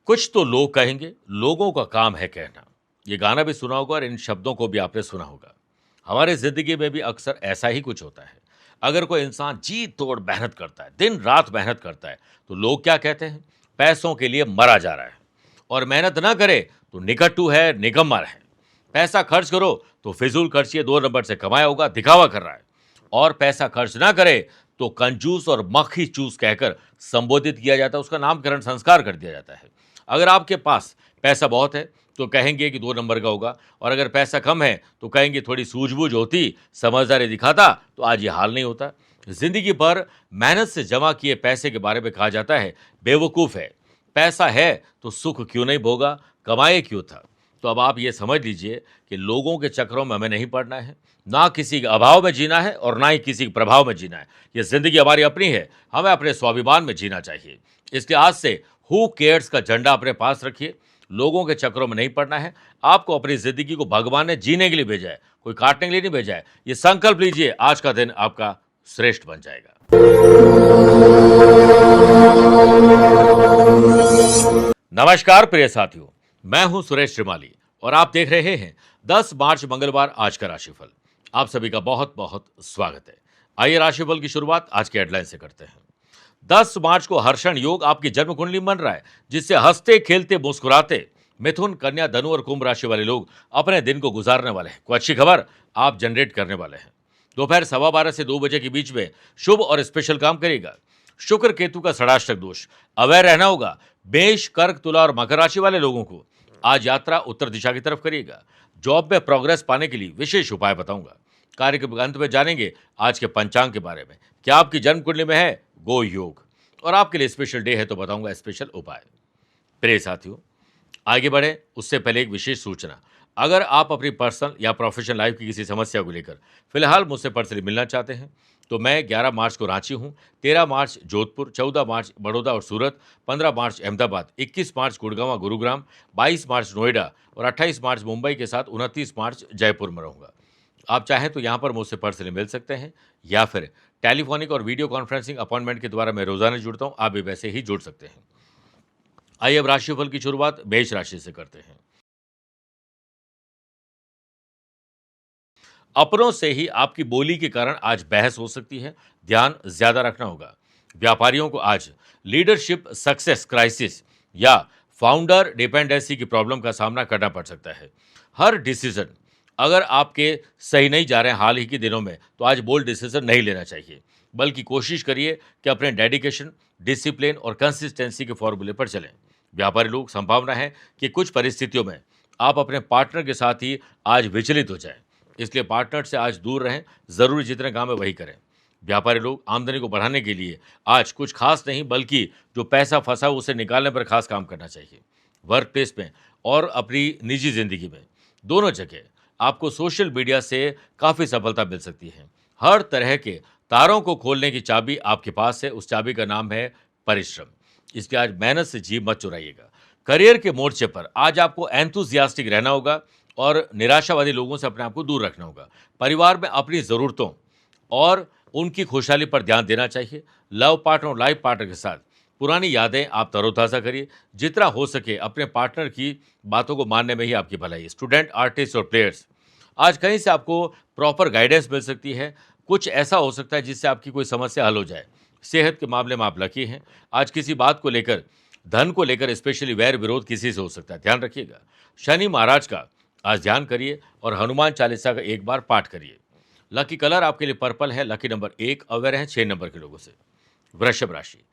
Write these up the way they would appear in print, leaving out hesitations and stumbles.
कुछ तो लोग कहेंगे, लोगों का काम है कहना। ये गाना भी सुना होगा और इन शब्दों को भी आपने सुना होगा। हमारे ज़िंदगी में भी अक्सर ऐसा ही कुछ होता है। अगर कोई इंसान जी तोड़ मेहनत करता है, दिन-रात मेहनत करता है, तो लोग क्या कहते हैं? पैसों के लिए मरा जा रहा है। और मेहनत ना करे, तो निकट्टू है, निकम्मा है। पैसा खर्च करो, तो फिज़ूल खर्ची 2 नंबर से कमाया होगा, दिखावा कर रहा है। और पैसा खर्च ना करे, तो कंजूस और मक्खी चूस कहकर संबोधित किया जाता है, उसका नामकरण संस्कार कर दिया जाता है। अगर आपके पास पैसा बहुत है तो कहेंगे कि 2 नंबर का होगा और अगर पैसा कम है तो कहेंगे थोड़ी सूझबूझ होती, समझदारी दिखाता तो आज ये हाल नहीं होता। ज़िंदगी भर मेहनत से जमा किए पैसे के बारे में कहा जाता है, बेवकूफ़ है। पैसा है तो सुख क्यों नहीं भोगा, कमाए क्यों था? तो अब आप ये समझ लीजिए कि लोगों के चक्करों में हमें नहीं पड़ना है, ना किसी के अभाव में जीना है और ना ही किसी के प्रभाव में जीना है। ये ज़िंदगी हमारी अपनी है, हमें अपने स्वाभिमान में जीना चाहिए। इसलिए आज से हू केयर्स का झंडा अपने पास रखिए, लोगों के चक्करों में नहीं पड़ना है। आपको अपनी ज़िंदगी को भगवान ने जीने के लिए भेजा है, कोई काटने के लिए नहीं भेजा है। ये संकल्प लीजिए, आज का दिन आपका श्रेष्ठ बन जाएगा। नमस्कार प्रिय साथियों, मैं हूं सुरेश श्रीमाली और आप देख रहे हैं 10 मार्च मंगलवार आज का राशिफल। आप सभी का बहुत बहुत स्वागत है। आइए राशिफल की शुरुआत आज के हेडलाइन से करते हैं। 10 मार्च को हर्षण योग आपकी जन्म कुंडली बन रहा है, जिससे हंसते खेलते मुस्कुराते मिथुन, कन्या, धनु और कुंभ राशि वाले लोग अपने दिन को गुजारने वाले हैं। कोई अच्छी खबर आप जनरेट करने वाले हैं। दोपहर 12:15 से 2 बजे के बीच में शुभ और स्पेशल काम करेगा। शुक्र केतु का षडाष्टक दोष, अवैध रहना होगा। मेष, कर्क, तुला और मकर राशि वाले लोगों को आज यात्रा उत्तर दिशा की तरफ करिएगा। जॉब में प्रोग्रेस पाने के लिए विशेष उपाय बताऊंगा। कार्य के अंत में जानेंगे आज के पंचांग के बारे में। क्या आपकी जन्म कुंडली में है गो योग और आपके लिए स्पेशल डे है तो बताऊंगा स्पेशल उपाय। प्रिय साथियों, आगे बढ़े उससे पहले एक विशेष सूचना। अगर आप अपनी पर्सनल या प्रोफेशनल लाइफ की किसी समस्या को लेकर फिलहाल मुझसे पर्सनली मिलना चाहते हैं तो मैं 11 मार्च को रांची हूं, 13 मार्च जोधपुर, 14 मार्च बड़ौदा और सूरत, 15 मार्च अहमदाबाद, 21 मार्च गुड़गांव गुरुग्राम, 22 मार्च नोएडा और 28 मार्च मुंबई के साथ 29 मार्च जयपुर में रहूंगा। आप चाहें तो यहाँ पर मुझसे पर्सनली मिल सकते हैं या फिर टेलीफोनिक और वीडियो कॉन्फ्रेंसिंग अपॉइंटमेंट के द्वारा मैं रोजाना जुड़ता हूँ, आप भी वैसे ही जुड़ सकते हैं। आइए अब राशिफल की शुरुआत मेष राशि से करते हैं। अपनों से ही आपकी बोली के कारण आज बहस हो सकती है, ध्यान ज्यादा रखना होगा। व्यापारियों को आज लीडरशिप सक्सेस क्राइसिस या फाउंडर डिपेंडेंसी की प्रॉब्लम का सामना करना पड़ सकता है। हर डिसीजन अगर आपके सही नहीं जा रहे हैं हाल ही के दिनों में तो आज बोल्ड डिसीजन नहीं लेना चाहिए, बल्कि कोशिश करिए कि अपने डेडिकेशन, डिसिप्लिन और कंसिस्टेंसी के फॉर्मूले पर चलें। व्यापारी लोग संभावना है कि कुछ परिस्थितियों में आप अपने पार्टनर के साथ ही आज विचलित हो जाएं, इसलिए पार्टनर से आज दूर रहें, जरूरी जितने काम है वही करें। व्यापारी लोग आमदनी को बढ़ाने के लिए आज कुछ खास नहीं बल्कि जो पैसा फंसा उसे निकालने पर खास काम करना चाहिए। वर्क प्लेस में और अपनी निजी जिंदगी में दोनों जगह आपको सोशल मीडिया से काफ़ी सफलता मिल सकती है। हर तरह के तारों को खोलने की चाबी आपके पास है, उस चाबी का नाम है परिश्रम। इसलिए आज मेहनत से जी मत चुराइएगा। करियर के मोर्चे पर आज आपको एंथुजियास्टिक रहना होगा और निराशावादी लोगों से अपने आप को दूर रखना होगा। परिवार में अपनी ज़रूरतों और उनकी खुशहाली पर ध्यान देना चाहिए। लव पार्टनर और लाइफ पार्टनर के साथ पुरानी यादें आप तरोताज़ा करिए। जितना हो सके अपने पार्टनर की बातों को मानने में ही आपकी भलाई है। स्टूडेंट, आर्टिस्ट और प्लेयर्स, आज कहीं से आपको प्रॉपर गाइडेंस मिल सकती है। कुछ ऐसा हो सकता है जिससे आपकी कोई समस्या हल हो जाए। सेहत के मामले में आप लकी हैं। आज किसी बात को लेकर, धन को लेकर स्पेशली वैर विरोध किसी से हो सकता है, ध्यान रखिएगा। शनि महाराज का आज ध्यान करिए और हनुमान चालीसा का एक बार पाठ करिए। लकी कलर आपके लिए पर्पल है। लकी नंबर 1 अवेयर है 6 नंबर के लोगों से। वृषभ राशि,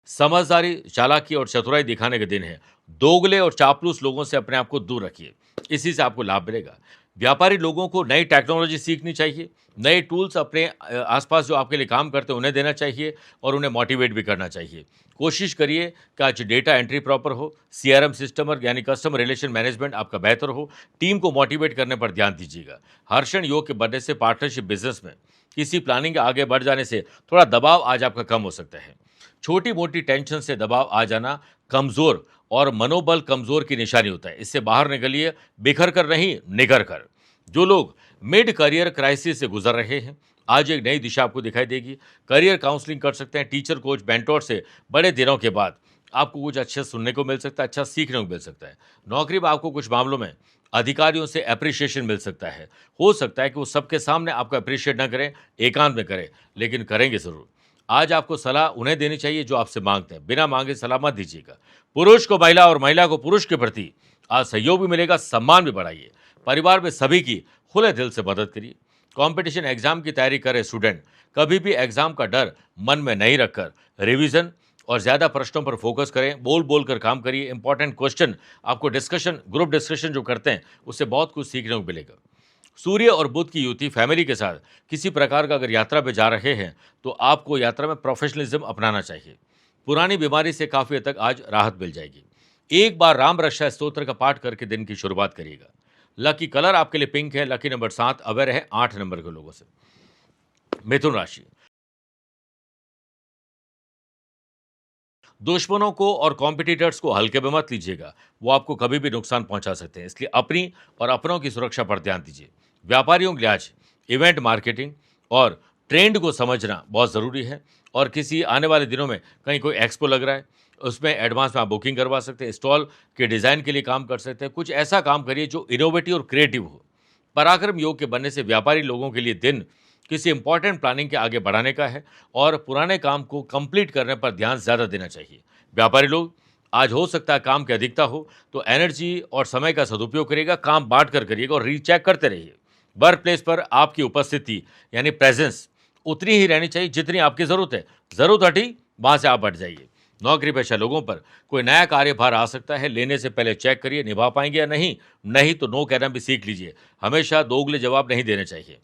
समझदारी, चालाकी और चतुराई दिखाने के दिन है। दोगले और चापलूस लोगों से अपने आप को दूर रखिए, इसी से आपको लाभ मिलेगा। व्यापारी लोगों को नई टेक्नोलॉजी सीखनी चाहिए। नए टूल्स अपने आसपास जो आपके लिए काम करते हैं उन्हें देना चाहिए और उन्हें मोटिवेट भी करना चाहिए। कोशिश करिए कि आज डेटा एंट्री प्रॉपर हो, सीआरएम सिस्टम और यानी कस्टमर रिलेशन मैनेजमेंट आपका बेहतर हो। टीम को मोटिवेट करने पर ध्यान दीजिएगा। हर्षण योग के बढ़ने से पार्टनरशिप बिजनेस में किसी प्लानिंग के आगे बढ़ जाने से थोड़ा दबाव आज आपका कम हो सकता है। छोटी मोटी टेंशन से दबाव आ जाना कमजोर और मनोबल कमजोर की निशानी होता है। इससे बाहर निकलिए, बिखर कर नहीं निखर कर। जो लोग मिड करियर क्राइसिस से गुजर रहे हैं आज एक नई दिशा आपको दिखाई देगी। करियर काउंसलिंग कर सकते हैं, टीचर, कोच, मेंटोर से बड़े दिनों के बाद आपको कुछ अच्छा सुनने को मिल सकता है, अच्छा सीखने को मिल सकता है। नौकरी में आपको कुछ मामलों में अधिकारियों से एप्रिसिएशन मिल सकता है। हो सकता है कि वो सबके सामने आपको एप्रिशिएट ना करें, एकांत में करें, लेकिन करेंगे ज़रूर। आज आपको सलाह उन्हें देनी चाहिए जो आपसे माँगते हैं, बिना माँगे सलाह मत दीजिएगा। पुरुष को महिला और महिला को पुरुष के प्रति आज सहयोग भी मिलेगा, सम्मान भी बढ़ाइए। परिवार में सभी की खुले दिल से मदद करिए। कंपटीशन एग्जाम की तैयारी कर रहे स्टूडेंट कभी भी एग्जाम का डर मन में नहीं रखकर रिवीजन और ज़्यादा प्रश्नों पर फोकस करें, बोल बोल कर काम करिए। इंपॉर्टेंट क्वेश्चन आपको डिस्कशन, ग्रुप डिस्कशन जो करते हैं, उससे बहुत कुछ सीखने को मिलेगा। सूर्य और बुध की युति फैमिली के साथ किसी प्रकार का अगर यात्रा पे जा रहे हैं, तो आपको यात्रा में प्रोफेशनलिज्म अपनाना चाहिए। पुरानी बीमारी से काफ़ी हद तक आज राहत मिल जाएगी। एक बार राम रक्षा स्तोत्र का पाठ करके दिन की शुरुआत करिएगा। लकी कलर आपके लिए पिंक है, लकी नंबर 7 अवेयर है 8 नंबर के लोगों से। मिथुन राशि, दुश्मनों को और कॉम्पिटिटर्स को हल्के में मत लीजिएगा, वो आपको कभी भी नुकसान पहुंचा सकते हैं, इसलिए अपनी और अपनों की सुरक्षा पर ध्यान दीजिए। व्यापारियों के लिए आज इवेंट मार्केटिंग और ट्रेंड को समझना बहुत ज़रूरी है, और किसी आने वाले दिनों में कहीं कोई एक्सपो लग रहा है, उसमें एडवांस में आप बुकिंग करवा सकते हैं, स्टॉल के डिज़ाइन के लिए काम कर सकते हैं। कुछ ऐसा काम करिए जो इनोवेटिव और क्रिएटिव हो। पराक्रम योग के बनने से व्यापारी लोगों के लिए दिन किसी इंपॉर्टेंट प्लानिंग के आगे बढ़ाने का है, और पुराने काम को कंप्लीट करने पर ध्यान ज़्यादा देना चाहिए। व्यापारी लोग, आज हो सकता है काम की अधिकता हो, तो एनर्जी और समय का सदुपयोग करिएगा, काम बांट कर करिएगा और रीचेक करते रहिए। वर्क प्लेस पर आपकी उपस्थिति यानी प्रेजेंस उतनी ही रहनी चाहिए जितनी आपकी ज़रूरत है। ज़रूरत हटी, वहाँ से आप हट जाइए। नौकरी पेशा लोगों पर कोई नया कार्यभार आ सकता है, लेने से पहले चेक करिए निभा पाएंगे या नहीं। नहीं तो नो कहना भी सीख लीजिए। हमेशा दोगले जवाब नहीं देने चाहिए।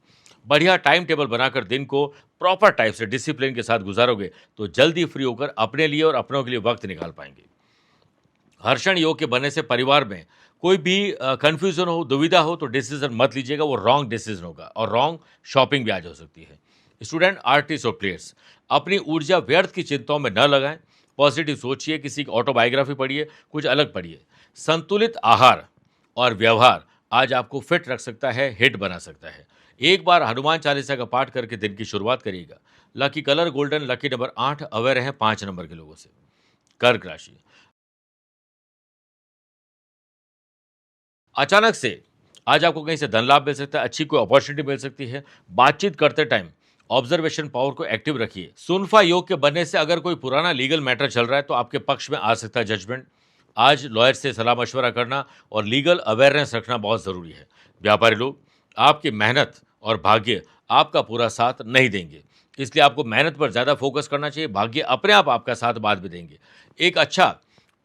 बढ़िया टाइम टेबल बनाकर दिन को प्रॉपर टाइप से डिसिप्लिन के साथ गुजारोगे, तो जल्दी फ्री होकर अपने लिए और अपनों के लिए वक्त निकाल पाएंगे। हर्षण योग के बनने से परिवार में कोई भी कंफ्यूजन हो, दुविधा हो, तो डिसीजन मत लीजिएगा, वो रॉन्ग डिसीजन होगा और रॉन्ग शॉपिंग भी आज हो सकती है। स्टूडेंट, आर्टिस्ट और प्लेयर्स अपनी ऊर्जा व्यर्थ की चिंताओं में न लगाएं। पॉजिटिव सोचिए, किसी की ऑटोबायोग्राफी पढ़िए, कुछ अलग पढ़िए। संतुलित आहार और व्यवहार आज आपको फिट रख सकता है, हिट बना सकता है। एक बार हनुमान चालीसा का पाठ करके दिन की शुरुआत करिएगा। Lucky colour golden, lucky number 8 aware है 5 नंबर के लोगों से। कर्क राशि, अचानक से आज आपको कहीं से धन लाभ मिल सकता है, अच्छी कोई अपॉर्चुनिटी मिल सकती है। बातचीत करते टाइम ऑब्जर्वेशन पावर को एक्टिव रखिए। सुनफा योग के बनने से अगर कोई पुराना लीगल मैटर चल रहा है, तो आपके पक्ष में आ सकता है जजमेंट। आज लॉयर से सलाह मशवरा करना और लीगल अवेयरनेस रखना बहुत ज़रूरी है। व्यापारी लोग, आपकी मेहनत और भाग्य आपका पूरा साथ नहीं देंगे, इसलिए आपको मेहनत पर ज़्यादा फोकस करना चाहिए। भाग्य अपने आप आपका साथ बाद में देंगे। एक अच्छा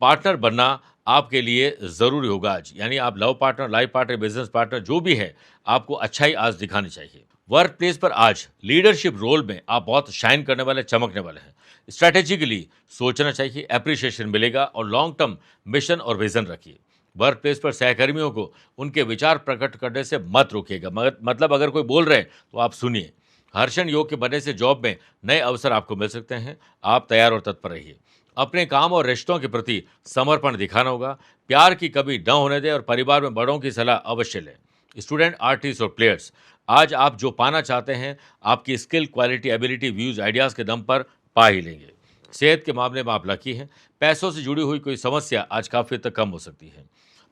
पार्टनर बनना आपके लिए ज़रूरी होगा आज, यानी आप love partner, life partner, business partner जो भी है, आपको अच्छाई आज दिखानी चाहिए। वर्क प्लेस पर आज लीडरशिप रोल में आप बहुत शाइन करने वाले, चमकने वाले हैं। स्ट्रैटेजिकली सोचना चाहिए, एप्रिसिएशन मिलेगा, और लॉन्ग टर्म मिशन और विजन रखिए। वर्क प्लेस पर सहकर्मियों को उनके विचार प्रकट करने से मत रोकिएगा, मतलब अगर कोई बोल रहे हैं तो आप सुनिए। हर्षण योग के बनने से जॉब में नए अवसर आपको मिल सकते हैं, आप तैयार और तत्पर रहिए। अपने काम और रिश्तों के प्रति समर्पण दिखाना होगा। प्यार की कमी न होने दें और परिवार में बड़ों की सलाह अवश्य लें। स्टूडेंट, आर्टिस्ट और प्लेयर्स, आज आप जो पाना चाहते हैं, आपकी skill, quality, ability, views, ideas के दम पर पा ही लेंगे। सेहत के मामले में आप लकी हैं। पैसों से जुड़ी हुई कोई समस्या आज काफ़ी हद तक कम हो सकती है।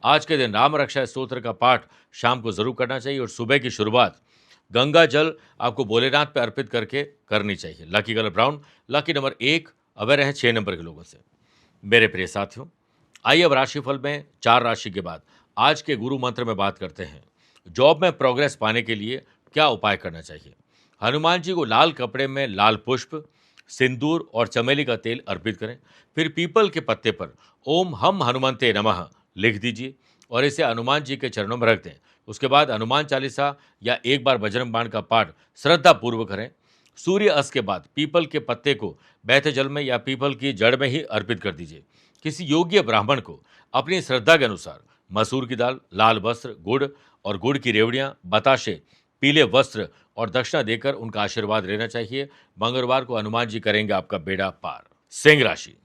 आज के दिन राम रक्षा स्तोत्र का पाठ शाम को जरूर करना चाहिए, और सुबह की शुरुआत गंगा जल आपको भोलेनाथ पे अर्पित करके करनी चाहिए। Lucky colour brown, lucky number 1 aware है 6 नंबर के लोगों से। मेरे प्रिय साथियों, आइए अब राशिफल में 4 राशि के बाद आज के गुरु मंत्र में बात करते हैं। जॉब में प्रोग्रेस पाने के लिए क्या उपाय करना चाहिए। हनुमान जी को लाल कपड़े में लाल पुष्प, सिंदूर और चमेली का तेल अर्पित करें। फिर पीपल के पत्ते पर ओम हम हनुमंते नमः लिख दीजिए और इसे हनुमान जी के चरणों में रख दें। उसके बाद हनुमान चालीसा या एक बार बजरंग बाण का पाठ श्रद्धा पूर्वक करें। सूर्य अस्त के बाद पीपल के पत्ते को बहते जल में या पीपल की जड़ में ही अर्पित कर दीजिए। किसी योग्य ब्राह्मण को अपनी श्रद्धा के अनुसार मसूर की दाल, लाल वस्त्र, गुड़ और गुड़ की रेवड़ियां, बताशे, पीले वस्त्र और दक्षिणा देकर उनका आशीर्वाद लेना चाहिए। मंगलवार को हनुमान जी करेंगे आपका बेड़ा पार। सिंह राशि,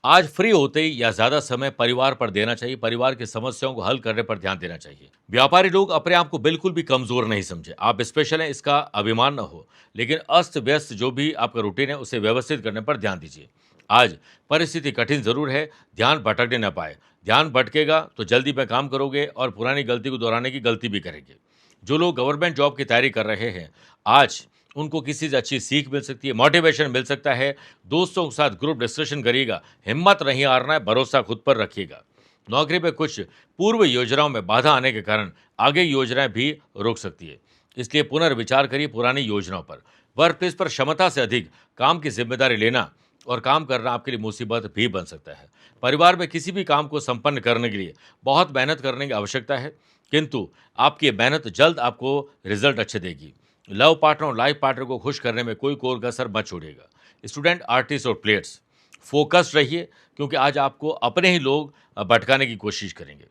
आज फ्री होते ही या ज़्यादा समय परिवार पर देना चाहिए, परिवार की समस्याओं को हल करने पर ध्यान देना चाहिए। व्यापारी लोग अपने आप को बिल्कुल भी कमज़ोर नहीं समझें। आप स्पेशल हैं, इसका अभिमान ना हो, लेकिन अस्त-व्यस्त जो भी आपका रूटीन है, उसे व्यवस्थित करने पर ध्यान दीजिए। आज परिस्थिति कठिन ज़रूर है, ध्यान भटकने ना पाए। ध्यान भटकेगा तो जल्दी में काम करोगे और पुरानी गलती को दोहराने की गलती भी करेंगे। जो लोग गवर्नमेंट जॉब की तैयारी कर रहे हैं, आज उनको किसी से अच्छी सीख मिल सकती है, मोटिवेशन मिल सकता है। दोस्तों के साथ ग्रुप डिस्कशन करिएगा, हिम्मत नहीं हारना है, भरोसा खुद पर रखिएगा। नौकरी में कुछ पूर्व योजनाओं में बाधा आने के कारण आगे योजनाएं भी रोक सकती है, इसलिए पुनर्विचार करिए पुरानी योजनाओं पर। वर्क प्लेस पर क्षमता से अधिक काम की जिम्मेदारी लेना और काम करना आपके लिए मुसीबत भी बन सकता है। परिवार में किसी भी काम को संपन्न करने के लिए बहुत मेहनत करने की आवश्यकता है, किंतु आपकी ये मेहनत जल्द आपको रिजल्ट अच्छे देगी। लव पार्टनर और लाइफ पार्टनर को खुश करने में कोई कोर कसर मत छोड़िएगा। स्टूडेंट, आर्टिस्ट और प्लेयर्स, फोकस्ड रहिए, क्योंकि आज आपको अपने ही लोग भटकाने की कोशिश करेंगे।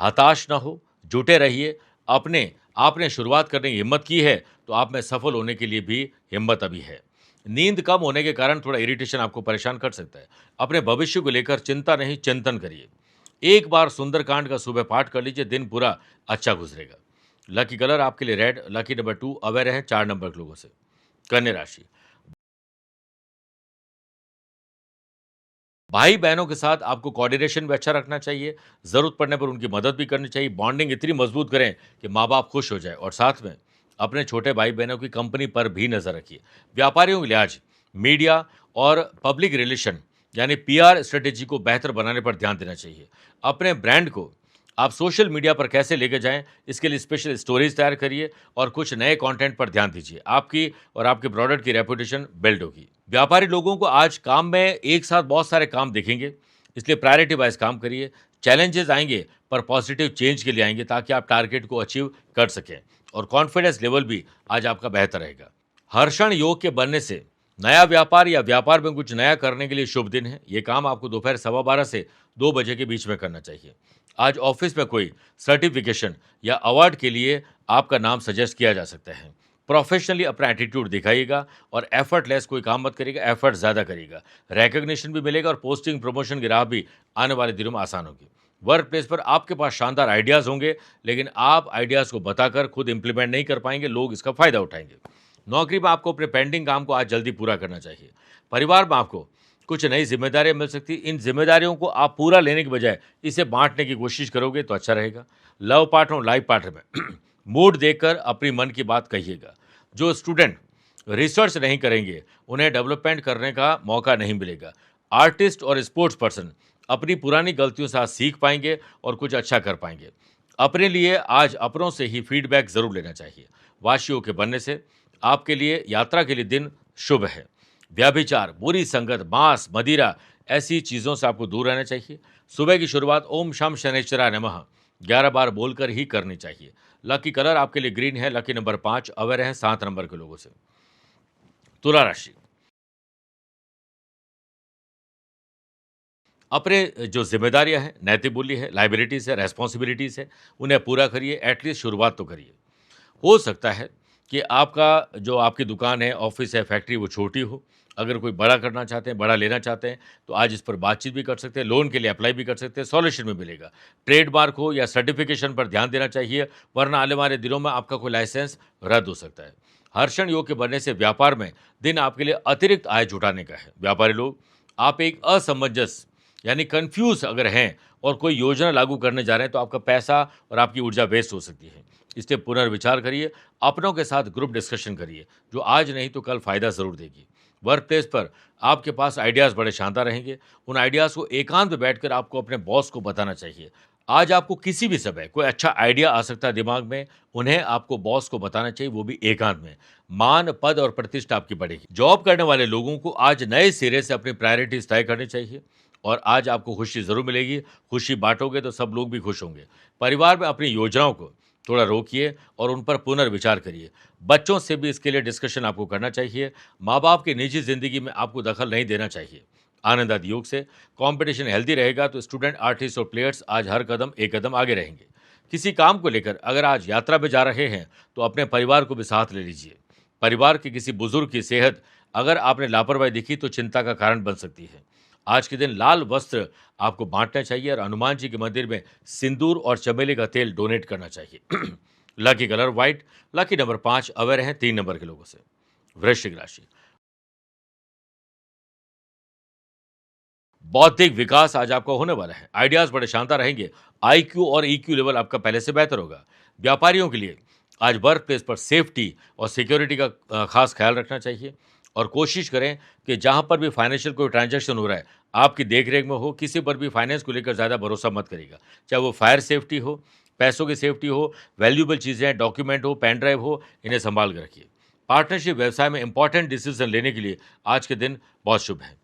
हताश ना हो, जुटे रहिए। अपने आपने शुरुआत करने की हिम्मत की है, तो आप में सफल होने के लिए भी हिम्मत अभी है। नींद कम होने के कारण थोड़ा इरिटेशन आपको परेशान कर सकता है। अपने भविष्य को लेकर चिंता नहीं, चिंतन करिए। एक बार सुंदरकांड का सुबह पाठ कर लीजिए, दिन पूरा अच्छा गुजरेगा। लकी कलर आपके लिए रेड, लकी नंबर 2 अवेयर है 4 नंबर के लोगों से। कन्या राशि, भाई बहनों के साथ आपको कोऑर्डिनेशन भी अच्छा रखना चाहिए, जरूरत पड़ने पर उनकी मदद भी करनी चाहिए। बॉन्डिंग इतनी मजबूत करें कि माँ बाप खुश हो जाए, और साथ में अपने छोटे भाई बहनों की कंपनी पर भी नजर रखिए। व्यापारियों के लिए आज मीडिया और पब्लिक रिलेशन यानी पीआर स्ट्रेटेजी को बेहतर बनाने पर ध्यान देना चाहिए। अपने ब्रांड को आप सोशल मीडिया पर कैसे लेके जाएं, इसके लिए स्पेशल स्टोरीज तैयार करिए और कुछ नए कंटेंट पर ध्यान दीजिए। आपकी और आपके प्रोडक्ट की रेपुटेशन बिल्ड होगी। व्यापारी लोगों को आज काम में एक साथ बहुत सारे काम दिखेंगे, इसलिए प्रायोरिटी वाइज काम करिए। चैलेंजेस आएंगे पर पॉजिटिव चेंज के लिए आएंगे, ताकि आप टारगेट को अचीव कर सकें, और कॉन्फिडेंस लेवल भी आज आपका बेहतर रहेगा। हर्षण योग के बनने से नया व्यापार या व्यापार में कुछ नया करने के लिए शुभ दिन है। ये काम आपको दोपहर 12:15 से 2 बजे के बीच में करना चाहिए। आज ऑफिस में कोई सर्टिफिकेशन या अवार्ड के लिए आपका नाम सजेस्ट किया जा सकता है। प्रोफेशनली अपना एटीट्यूड दिखाइएगा और एफर्टलेस कोई काम मत करिएगा, एफर्ट ज़्यादा करिएगा। रिकॉग्निशन भी मिलेगा और पोस्टिंग प्रमोशन की राह भी आने वाले दिनों में आसान होगी। वर्क प्लेस पर आपके पास शानदार आइडियाज़ होंगे, लेकिन आप आइडियाज़ को बताकर खुद इंप्लीमेंट नहीं कर पाएंगे, लोग इसका फ़ायदा उठाएंगे। नौकरी में आपको अपने पेंडिंग काम को आज जल्दी पूरा करना चाहिए। परिवार में आपको कुछ नई जिम्मेदारियां मिल सकती, इन जिम्मेदारियों को आप पूरा लेने के बजाय इसे बांटने की कोशिश करोगे तो अच्छा रहेगा। लव पार्टनर और लाइफ पार्टनर में मूड देखकर अपनी मन की बात कहिएगा। जो स्टूडेंट रिसर्च नहीं करेंगे, उन्हें डेवलपमेंट करने का मौका नहीं मिलेगा। आर्टिस्ट और स्पोर्ट्स पर्सन अपनी पुरानी गलतियों से आज सीख पाएंगे और कुछ अच्छा कर पाएंगे। अपने लिए आज अपनों से ही फीडबैक जरूर लेना चाहिए। वाशियों के बनने से आपके लिए यात्रा के लिए दिन शुभ है। व्यभिचार, बुरी संगत, मांस, मदिरा, ऐसी चीज़ों से आपको दूर रहना चाहिए। सुबह की शुरुआत ओम शम शनैश्चराय नमः 11 बार बोलकर ही करनी चाहिए। लकी कलर आपके लिए ग्रीन है, लकी नंबर 5 अवेयर है 7 नंबर के लोगों से। तुला राशि, अपने जो जिम्मेदारियां हैं, नैतिक मूल्य है, लाइबिलिटीज़ है, रेस्पॉन्सिबिलिटीज़ है, उन्हें पूरा करिए। एटलीस्ट शुरुआत तो करिए। हो सकता है कि आपका जो आपकी दुकान है, ऑफिस है, फैक्ट्री, वो छोटी हो। अगर कोई बड़ा करना चाहते हैं, बड़ा लेना चाहते हैं, तो आज इस पर बातचीत भी कर सकते हैं, लोन के लिए अप्लाई भी कर सकते हैं, सॉल्यूशन भी मिलेगा। ट्रेडमार्क हो या सर्टिफिकेशन पर ध्यान देना चाहिए, वरना आने वाले दिनों में आपका कोई लाइसेंस रद्द हो सकता है। हर्षण योग के बनने से व्यापार में दिन आपके लिए अतिरिक्त आय जुटाने का है। व्यापारी लोग, आप एक असमंजस यानी कन्फ्यूज अगर हैं और कोई योजना लागू करने जा रहे हैं, तो आपका पैसा और आपकी ऊर्जा वेस्ट हो सकती है। इसलिए पुनर्विचार करिए, अपनों के साथ ग्रुप डिस्कशन करिए, जो आज नहीं तो कल फायदा जरूर देगी। वर्क प्लेस पर आपके पास आइडियाज़ बड़े शानदार रहेंगे। उन आइडियाज़ को एकांत में बैठकर आपको अपने बॉस को बताना चाहिए। आज आपको किसी भी समय कोई अच्छा आइडिया आ सकता है दिमाग में, उन्हें आपको बॉस को बताना चाहिए, वो भी एकांत में। मान, पद और प्रतिष्ठा आपकी बढ़ेगी। जॉब करने वाले लोगों को आज नए सिरे से अपनी प्रायोरिटीज तय करनी चाहिए, और आज आपको खुशी ज़रूर मिलेगी। खुशी बांटोगे तो सब लोग भी खुश होंगे। परिवार में अपनी योजनाओं को थोड़ा रोकिए और उन पर पुनर्विचार करिए। बच्चों से भी इसके लिए डिस्कशन आपको करना चाहिए। माँ बाप की निजी ज़िंदगी में आपको दखल नहीं देना चाहिए। आनंद आदि योग से कंपटीशन हेल्दी रहेगा, तो स्टूडेंट, आर्टिस्ट और प्लेयर्स आज हर कदम एक कदम आगे रहेंगे। किसी काम को लेकर अगर आज यात्रा पे जा रहे हैं, तो अपने परिवार को भी साथ ले लीजिए। परिवार के किसी बुजुर्ग की सेहत अगर आपने लापरवाही दिखी तो चिंता का कारण बन सकती है। आज के दिन लाल वस्त्र आपको बांटना चाहिए और हनुमान जी के मंदिर में सिंदूर और चमेली का तेल डोनेट करना चाहिए। Lucky colour white, lucky number 5, aware हैं 3 नंबर के लोगों से। वृश्चिक राशि, बौद्धिक विकास आज आपका होने वाला है। आइडियाज बड़े शानदार रहेंगे। आईक्यू और ईक्यू लेवल आपका पहले से बेहतर होगा। व्यापारियों के लिए आज वर्क प्लेस पर सेफ्टी और सिक्योरिटी का खास ख्याल रखना चाहिए और कोशिश करें कि जहां पर भी फाइनेंशियल कोई ट्रांजैक्शन हो रहा है, आपकी देखरेख में हो। किसी पर भी फाइनेंस को लेकर ज़्यादा भरोसा मत करिएगा, चाहे वो फायर सेफ्टी हो, पैसों की सेफ्टी हो, वैल्यूएबल चीज़ें, डॉक्यूमेंट हो, पेन ड्राइव हो, इन्हें संभाल कर रखिए। पार्टनरशिप व्यवसाय में इंपॉर्टेंट डिसीजन लेने के लिए आज के दिन बहुत शुभ है।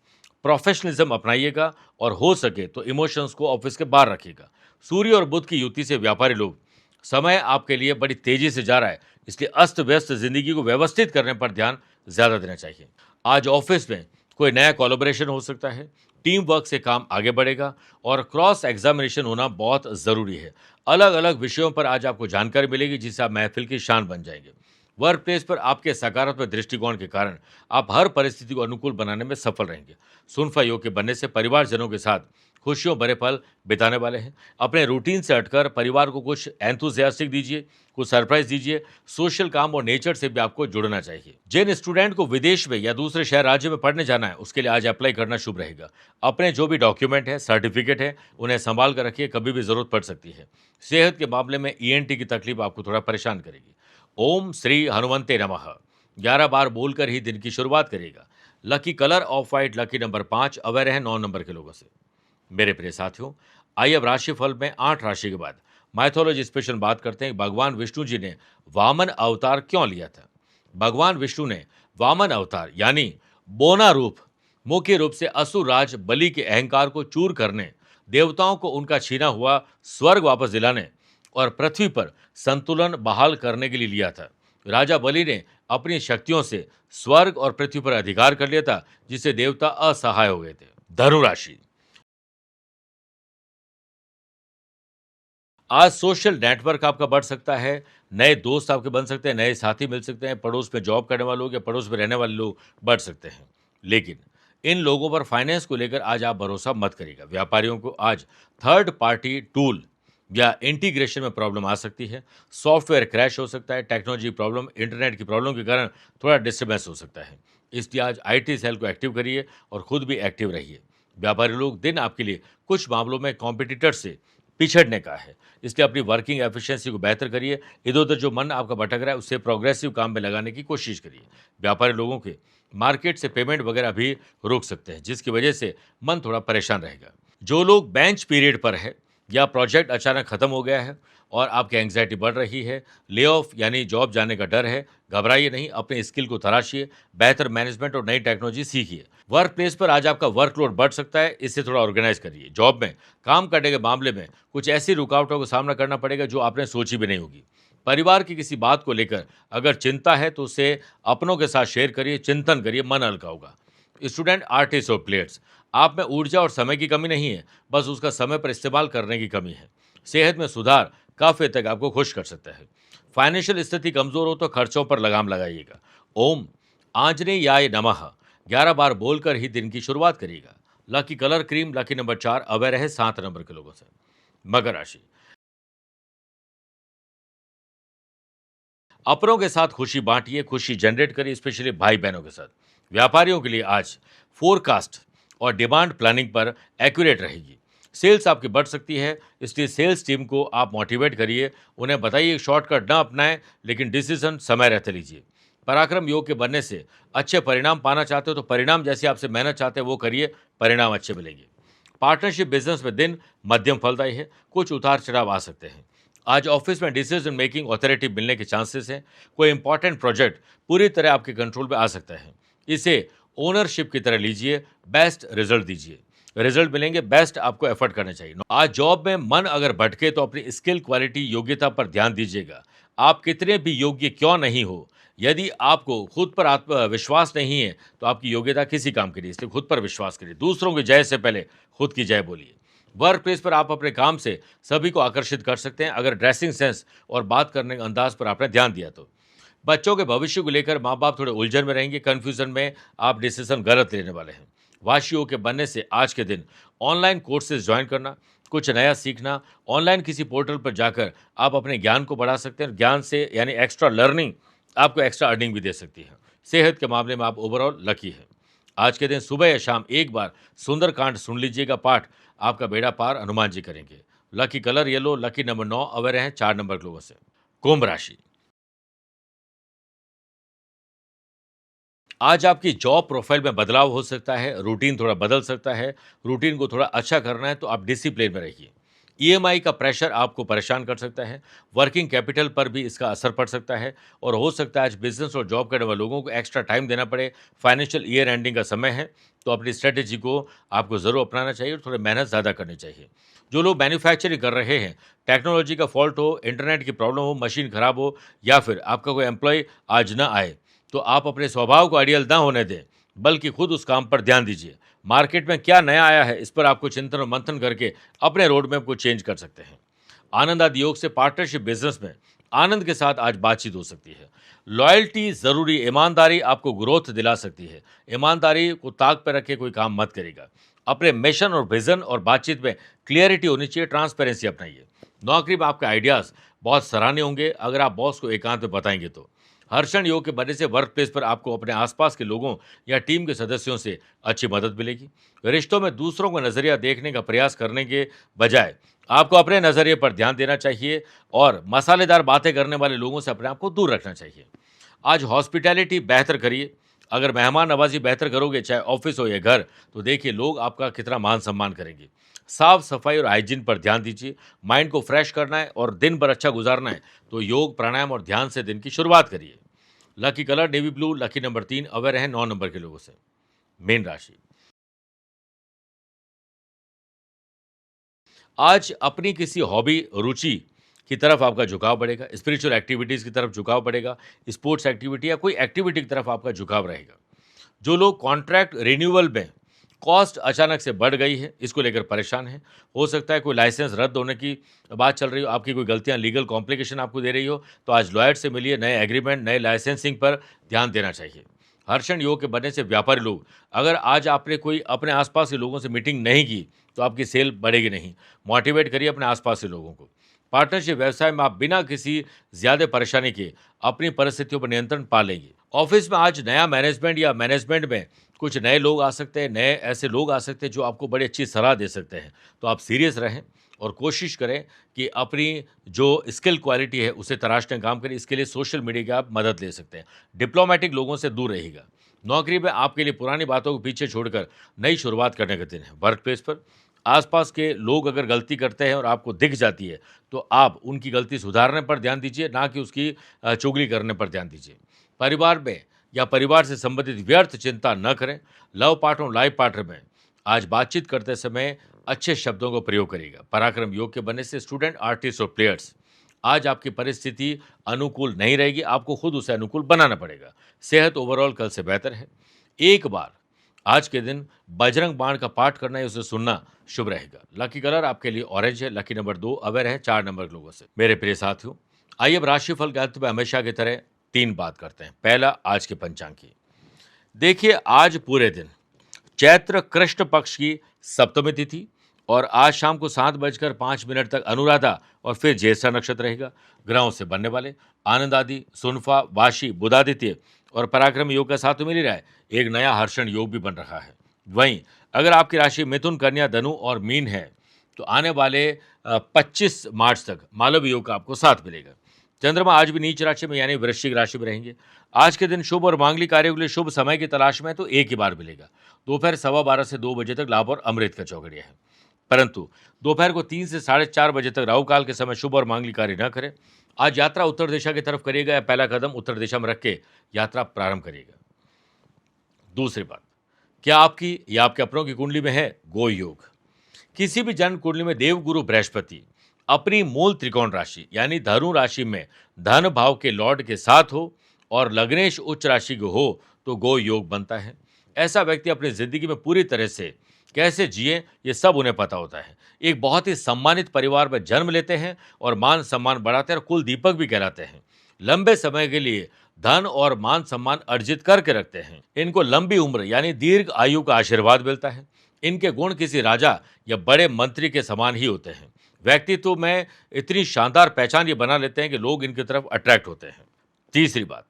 प्रोफेशनलिज्म अपनाइएगा और हो सके तो इमोशंस को ऑफिस के बाहर रखिएगा। सूर्य और बुध की युति से व्यापारी लोग, समय आपके लिए बड़ी तेजी से जा रहा है, इसलिए अस्त व्यस्त जिंदगी को व्यवस्थित करने पर ध्यान ज्यादा देना चाहिए। आज ऑफिस में कोई नया कोलैबोरेशन हो सकता है, टीम वर्क से काम आगे बढ़ेगा और क्रॉस एग्जामिनेशन होना बहुत जरूरी है। अलग अलग विषयों पर आज आपको जानकारी मिलेगी जिससे आप महफिल की शान बन जाएंगे। वर्क प्लेस पर आपके सकारात्मक दृष्टिकोण के कारण आप हर परिस्थिति को अनुकूल बनाने में सफल रहेंगे। सुनफा योग के बनने से परिवारजनों के साथ खुशियों भरे पल बिताने वाले हैं। अपने रूटीन से हटकर परिवार को कुछ एंथुसियास्टिक दीजिए, कुछ सरप्राइज दीजिए। सोशल काम और नेचर से भी आपको जुड़ना चाहिए। जिन स्टूडेंट को विदेश में या दूसरे शहर राज्य में पढ़ने जाना है, उसके लिए आज अप्लाई करना शुभ रहेगा। अपने जो भी डॉक्यूमेंट है, सर्टिफिकेट है, उन्हें संभाल कर रखिए, कभी भी जरूरत पड़ सकती है। सेहत के मामले में ईएनटी की तकलीफ आपको थोड़ा परेशान करेगी। ओम श्री हनुमंते नमः 11 बार बोलकर ही दिन की शुरुआत करिएगा। Lucky colour of white, lucky number 5, aware है 9 नंबर के लोगों से। मेरे प्रिय साथियों, आइए अब राशिफल में 8 राशि के बाद माइथोलॉजी स्पेशल बात करते हैं। भगवान विष्णु जी ने वामन अवतार क्यों लिया था? भगवान विष्णु ने वामन अवतार यानी बोना रूप मुख्य रूप से असुर राज बलि के अहंकार को चूर करने, देवताओं को उनका छीना हुआ स्वर्ग वापस दिलाने और पृथ्वी पर संतुलन बहाल करने के लिए लिया था। राजा बलि ने अपनी शक्तियों से स्वर्ग और पृथ्वी पर अधिकार कर लिया था, जिससे देवता असहाय हो गए थे। धनु राशि, आज सोशल नेटवर्क आपका बढ़ सकता है, नए दोस्त आपके बन सकते हैं, नए साथी मिल सकते हैं, पड़ोस में जॉब करने वाले लोग या पड़ोस में रहने वाले लोग बढ़ सकते हैं। लेकिन इन लोगों पर फाइनेंस को लेकर आज आप भरोसा मत करिएगा। व्यापारियों को आज थर्ड पार्टी टूल या इंटीग्रेशन में प्रॉब्लम आ सकती है। सॉफ्टवेयर क्रैश हो सकता है, टेक्नोलॉजी प्रॉब्लम, इंटरनेट की प्रॉब्लम के कारण थोड़ा डिस्टर्बेंस हो सकता है। इसलिए आज आईटी सेल को एक्टिव करिए और खुद भी एक्टिव रहिए। व्यापारी लोग, दिन आपके लिए कुछ मामलों में कॉम्पिटिटर से पिछड़ने का है, इसलिए अपनी वर्किंग एफिशिएंसी को बेहतर करिए। इधर उधर जो मन आपका भटक रहा है, उससे प्रोग्रेसिव काम में लगाने की कोशिश करिए। व्यापारी लोगों के मार्केट से पेमेंट वगैरह भी रुक सकते हैं, जिसकी वजह से मन थोड़ा परेशान रहेगा। जो लोग बेंच पीरियड पर है या प्रोजेक्ट अचानक खत्म हो गया है और आपकी एंग्जाइटी बढ़ रही है, ले ऑफ यानी जॉब जाने का डर है, घबराइए नहीं, अपने स्किल को तराशिए, बेहतर मैनेजमेंट और नई टेक्नोलॉजी सीखिए। वर्क प्लेस पर आज आपका वर्कलोड बढ़ सकता है, इससे थोड़ा ऑर्गेनाइज करिए। जॉब में काम करने के मामले में कुछ ऐसी रुकावटों का सामना करना पड़ेगा जो आपने सोची भी नहीं होगी। परिवार की किसी बात को लेकर अगर चिंता है तो उसे अपनों के साथ शेयर करिए, चिंतन करिए, मन हल्का होगा। स्टूडेंट, आर्टिस्ट और प्लेयर्स, आप में ऊर्जा और समय की कमी नहीं है, बस उसका समय पर इस्तेमाल करने की कमी है। सेहत में सुधार काफी हद तक आपको खुश कर सकता है। फाइनेंशियल स्थिति कमजोर हो तो खर्चों पर लगाम लगाइएगा। ओम आंजनेयाय नमः 11 बार बोलकर ही दिन की शुरुआत करिएगा। Lucky colour cream, lucky number 4, aware है 7 नंबर के लोगों से। मकर राशि, अपनों के साथ खुशी बांटिए, खुशी जनरेट करिए, स्पेशली भाई बहनों के साथ। व्यापारियों के लिए आज फोरकास्ट और डिमांड प्लानिंग पर एक्यूरेट रहेगी। सेल्स आपकी बढ़ सकती है, इसलिए सेल्स टीम को आप मोटिवेट करिए, उन्हें बताइए शॉर्टकट ना अपनाएं, लेकिन डिसीजन समय रहते लीजिए। पराक्रम योग के बनने से अच्छे परिणाम पाना चाहते हो तो परिणाम जैसे आपसे मेहनत चाहते हैं वो करिए, परिणाम अच्छे मिलेंगे। पार्टनरशिप बिजनेस में दिन मध्यम फलदायी है, कुछ उतार चढ़ाव आ सकते हैं। आज ऑफिस में डिसीजन मेकिंग ऑथोरिटी मिलने के चांसेस हैं। कोई इंपॉर्टेंट प्रोजेक्ट पूरी तरह आपके कंट्रोल में आ सकता है, इसे ओनरशिप की तरह लीजिए, बेस्ट रिजल्ट दीजिए। रिजल्ट मिलेंगे, बेस्ट आपको एफर्ट करना चाहिए। आज जॉब में मन अगर भटके तो अपनी स्किल, क्वालिटी, योग्यता पर ध्यान दीजिएगा। आप कितने भी योग्य क्यों नहीं हो, यदि आपको खुद पर आत्मविश्वास नहीं है तो आपकी योग्यता किसी काम की नहीं, इसलिए खुद पर विश्वास करिए। दूसरों की जय से पहले खुद की जय बोलिए। वर्क प्लेस पर आप अपने काम से सभी को आकर्षित कर सकते हैं, अगर ड्रेसिंग सेंस और बात करने के अंदाज पर आपने ध्यान दिया तो। बच्चों के भविष्य को लेकर माँ बाप थोड़े उलझन में रहेंगे, कन्फ्यूजन में आप डिसीजन गलत लेने वाले हैं। वाशी योग के बनने से आज के दिन ऑनलाइन कोर्सेज ज्वाइन करना, कुछ नया सीखना, ऑनलाइन किसी पोर्टल पर जाकर आप अपने ज्ञान को बढ़ा सकते हैं। ज्ञान से यानी एक्स्ट्रा लर्निंग आपको एक्स्ट्रा अर्निंग भी दे सकती है। सेहत के मामले में आप ओवरऑल लकी है। आज के दिन सुबह या शाम एक बार सुंदरकांड सुन लीजिएगा पाठ, आपका बेड़ा पार हनुमान जी करेंगे। Lucky colour yellow, lucky number 9 aware हैं 4 नंबर के लोगों से। कुंभ राशि, आज आपकी जॉब प्रोफाइल में बदलाव हो सकता है, रूटीन थोड़ा बदल सकता है। रूटीन को थोड़ा अच्छा करना है तो आप डिसिप्लिन में रहिए। ईएमआई का प्रेशर आपको परेशान कर सकता है। वर्किंग कैपिटल पर भी इसका असर पड़ सकता है और हो सकता है आज बिजनेस और जॉब करने वाले लोगों को एक्स्ट्रा टाइम देना पड़े। फाइनेंशियल ईयर एंडिंग का समय है, तो अपनी स्ट्रेटेजी को आपको ज़रूर अपनाना चाहिए और थोड़ी मेहनत ज़्यादा करनी चाहिए। जो लोग मैन्युफैक्चरिंग कर रहे हैं, टेक्नोलॉजी का फॉल्ट हो, इंटरनेट की प्रॉब्लम हो, मशीन खराब हो या फिर आपका कोई एम्प्लॉय आज ना आए, तो आप अपने स्वभाव को आइडियल ना होने दें, बल्कि खुद उस काम पर ध्यान दीजिए। मार्केट में क्या नया आया है, इस पर आपको चिंतन और मंथन करके अपने रोड मैप को चेंज कर सकते हैं। आनंद आदि योग से पार्टनरशिप बिजनेस में आनंद के साथ आज बातचीत हो सकती है। लॉयल्टी ज़रूरी, ईमानदारी आपको ग्रोथ दिला सकती है। ईमानदारी को ताक पर रखे कोई काम मत करेगा। अपने मिशन और विजन और बातचीत में क्लियरिटी होनी चाहिए, ट्रांसपेरेंसी अपनाइए। नौकरी में आपके आइडियाज़ बहुत सराहनीय होंगे अगर आप बॉस को एकांत में बताएंगे तो। हर्षण योग के बनने से वर्क प्लेस पर आपको अपने आसपास के लोगों या टीम के सदस्यों से अच्छी मदद मिलेगी। रिश्तों में दूसरों का नज़रिया देखने का प्रयास करने के बजाय आपको अपने नज़रिए पर ध्यान देना चाहिए और मसालेदार बातें करने वाले लोगों से अपने आप को दूर रखना चाहिए। आज हॉस्पिटैलिटी बेहतर करिए। अगर मेहमान नवाजी बेहतर करोगे, चाहे ऑफिस हो या घर, तो देखिए लोग आपका कितना मान सम्मान करेंगे। साफ सफाई और हाइजीन पर ध्यान दीजिए। माइंड को फ्रेश करना है और दिन भर अच्छा गुजारना है तो योग, प्राणायाम और ध्यान से दिन की शुरुआत करिए। Lucky colour navy blue, lucky number 3 aware हैं 9 नंबर के लोगों से। मेन राशि, आज अपनी किसी हॉबी, रुचि की तरफ आपका झुकाव बढ़ेगा। स्पिरिचुअल एक्टिविटीज़ की तरफ झुकाव बढ़ेगा। स्पोर्ट्स एक्टिविटी या कोई एक्टिविटी की तरफ आपका झुकाव रहेगा। जो लोग कॉन्ट्रैक्ट रिन्यूअल में कॉस्ट अचानक से बढ़ गई है, इसको लेकर परेशान हैं। हो सकता है कोई लाइसेंस रद्द होने की बात चल रही हो, आपकी कोई गलतियां लीगल कॉम्प्लिकेशन आपको दे रही हो, तो आज लॉयर से मिलिए। नए एग्रीमेंट, नए लाइसेंसिंग पर ध्यान देना चाहिए। हर्षण योग के बनने से व्यापारी लोग, अगर आज आपने कोई अपने आसपास के लोगों से मीटिंग नहीं की तो आपकी सेल बढ़ेगी नहीं। मोटिवेट करिए अपने आसपास के लोगों को। पार्टनरशिप व्यवसाय में आप बिना किसी ज़्यादा परेशानी के अपनी परिस्थितियों पर नियंत्रण पा लेंगे। ऑफिस में आज नया मैनेजमेंट या मैनेजमेंट में कुछ नए लोग आ सकते हैं, नए ऐसे लोग आ सकते हैं जो आपको बड़ी अच्छी सलाह दे सकते हैं। तो आप सीरियस रहें और कोशिश करें कि अपनी जो स्किल क्वालिटी है उसे तराशने का काम करें। इसके लिए सोशल मीडिया की आप मदद ले सकते हैं। डिप्लोमेटिक लोगों से दूर रहिएगा। नौकरी में आपके लिए पुरानी बातों को पीछे छोड़कर नई शुरुआत करने का दिन है। वर्क प्लेस पर आसपास के लोग अगर गलती करते हैं और आपको दिख जाती है तो आप उनकी गलती सुधारने पर ध्यान दीजिए, ना कि उसकी चुगली करने पर ध्यान दीजिए। परिवार में या परिवार से संबंधित व्यर्थ चिंता न करें। लव पार्टनर और लाइफ पार्टनर में आज बातचीत करते समय अच्छे शब्दों को प्रयोग करिएगा। पराक्रम योग के बनने से स्टूडेंट, आर्टिस्ट और प्लेयर्स, आज आपकी परिस्थिति अनुकूल नहीं रहेगी, आपको खुद उसे अनुकूल बनाना पड़ेगा। सेहत ओवरऑल कल से बेहतर है। एक बार आज के दिन बजरंग बाण का पाठ करना है, उसे सुनना शुभ रहेगा। लकी कलर आपके लिए ऑरेंज है। लकी नंबर 2 अवेयर है 4 नंबर के लोगों से। मेरे प्रिय साथियों, आइए अब राशिफल के अंत में हमेशा की तरह 3 बात करते हैं। पहला, आज के पंचांग की। देखिए, आज पूरे दिन चैत्र कृष्ण पक्ष की सप्तमी तिथि और आज शाम को 7:05 तक अनुराधा और फिर ज्येष्ठा नक्षत्र रहेगा। ग्रहों से बनने वाले आनंद आदि, सुनफा, वाशी, बुधादित्य और पराक्रम योग का साथ तो मिल ही रहा है। एक नया हर्षण योग भी बन रहा है। वहीं अगर आपकी राशि मिथुन, कन्या, धनु और मीन है तो आने वाले 25 मार्च तक मालव योग का आपको साथ मिलेगा। चंद्रमा आज भी नीच राशि में यानी वृश्चिक राशि में रहेंगे। आज के दिन शुभ और मांगलिक कार्यों के लिए शुभ समय की तलाश में तो एक ही बार मिलेगा। दोपहर 12:15 से 2 बजे तक लाभ और अमृत का चौघड़िया है, परंतु दोपहर को 3 से 4:30 बजे तक राहु काल के समय शुभ और मांगलिक कार्य न करें। आज यात्रा उत्तर दिशा की तरफ करिएगा या पहला कदम उत्तर दिशा में रख के यात्रा प्रारंभ करिएगा। दूसरी बात, क्या आपकी या आपके अपनों की कुंडली में है गो योग? किसी भी जन्म कुंडली में देवगुरु बृहस्पति अपनी मूल त्रिकोण राशि यानी धनु राशि में धन भाव के लॉर्ड के साथ हो और लग्नेश उच्च राशि को हो तो गो योग बनता है। ऐसा व्यक्ति अपनी जिंदगी में पूरी तरह से कैसे जिए ये सब उन्हें पता होता है। एक बहुत ही सम्मानित परिवार में जन्म लेते हैं और मान सम्मान बढ़ाते हैं और कुल दीपक भी कहलाते हैं। लंबे समय के लिए धन और मान सम्मान अर्जित करके रखते हैं। इनको लंबी उम्र यानी दीर्घ आयु का आशीर्वाद मिलता है। इनके गुण किसी राजा या बड़े मंत्री के समान ही होते हैं। व्यक्तित्व में इतनी शानदार पहचान ये बना लेते हैं कि लोग इनकी तरफ अट्रैक्ट होते हैं। तीसरी बात,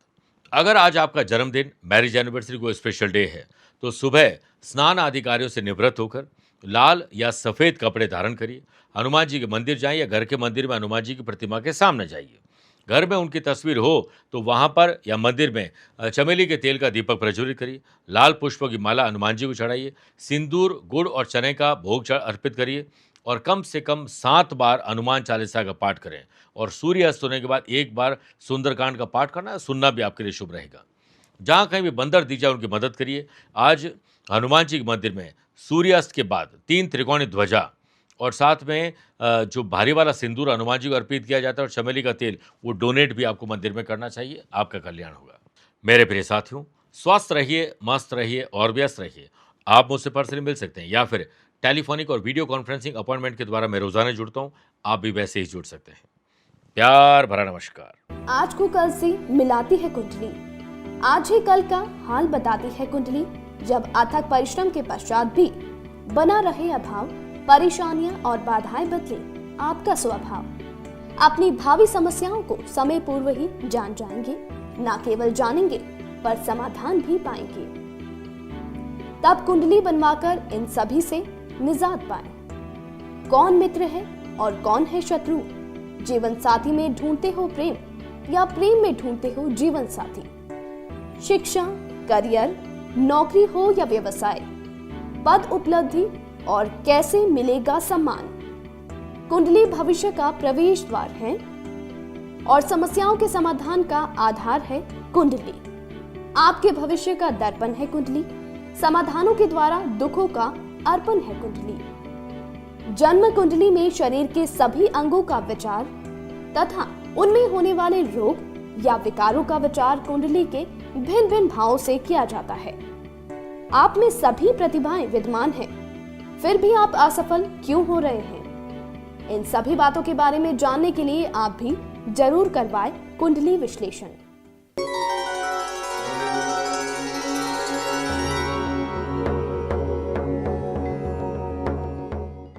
अगर आज आपका जन्मदिन, मैरिज एनिवर्सरी कोई स्पेशल डे है, तो सुबह स्नान आदि कार्यों से निवृत्त होकर लाल या सफ़ेद कपड़े धारण करिए। हनुमान जी के मंदिर जाएं या घर के मंदिर में हनुमान जी की प्रतिमा के सामने जाइए। घर में उनकी तस्वीर हो तो वहाँ पर या मंदिर में चमेली के तेल का दीपक प्रज्वलित करिए। लाल पुष्पों की माला हनुमान जी को चढ़ाइए। सिंदूर, गुड़ और चने का भोग अर्पित करिए और कम से कम 7 बार हनुमान चालीसा का पाठ करें। और सूर्य अस्त होने के बाद 1 बार सुंदरकांड का पाठ करना, सुनना भी आपके लिए शुभ रहेगा। जहाँ कहीं भी बंदर दिख जाए उनकी मदद करिए। आज हनुमान जी के मंदिर में सूर्यास्त के बाद 3 त्रिकोणीय ध्वजा और साथ में जो भारी वाला सिंदूर हनुमान जी को अर्पित किया जाता है और चमेली का तेल, वो डोनेट भी आपको मंदिर में करना चाहिए। आपका कल्याण होगा। मेरे प्रिय साथियों, स्वस्थ रहिए, मस्त रहिए और व्यस्त रहिए। आप मुझसे पर्सनली मिल सकते हैं या फिर टेलीफोनिक और वीडियो कॉन्फ्रेंसिंग अपॉइंटमेंट के द्वारा मैं रोजाना जुड़ता हूँ। आप भी वैसे ही जुड़ सकते हैं। प्यार भरा नमस्कार। आज को कल से मिलाती है कुंडली, आज ही कल का हाल बताती है कुंडली। जब अथक परिश्रम के पश्चात भी बना रहे अभाव, परेशानियां और बाधाएं बदले आपका स्वभाव। अपनी भावी समस्याओं को समय पूर्व ही जान जाएंगे, न केवल जानेंगे पर समाधान भी पाएंगे। तब कुंडली बनवाकर इन सभी से निजात पाएं। कौन मित्र है और कौन है शत्रु? जीवन साथी में ढूंढते हो प्रेम या प्रेम में ढूंढते हो जीवन साथी? शिक्षा, करियर, नौकरी हो या व्यवसाय, पद उपलब्धि और कैसे मिलेगा सम्मान? कुंडली भविष्य का प्रवेश द्वार है और समस्याओं के समाधान का आधार है कुंडली। आपके भविष्य का दर्पण है कुंडली। समाधानों के द्वारा दुखों का अर्पण है कुंडली। जन्म कुंडली में शरीर के सभी अंगों का विचार तथा उनमें होने वाले रोग या विकारों का विचार कुंडली के भिन्न भिन्न भावों से किया जाता है। आप में सभी प्रतिभाएं विद्यमान हैं, फिर भी आप असफल क्यों हो रहे हैं? इन सभी बातों के बारे में जानने के लिए आप भी जरूर करवाएं कुंडली विश्लेषण।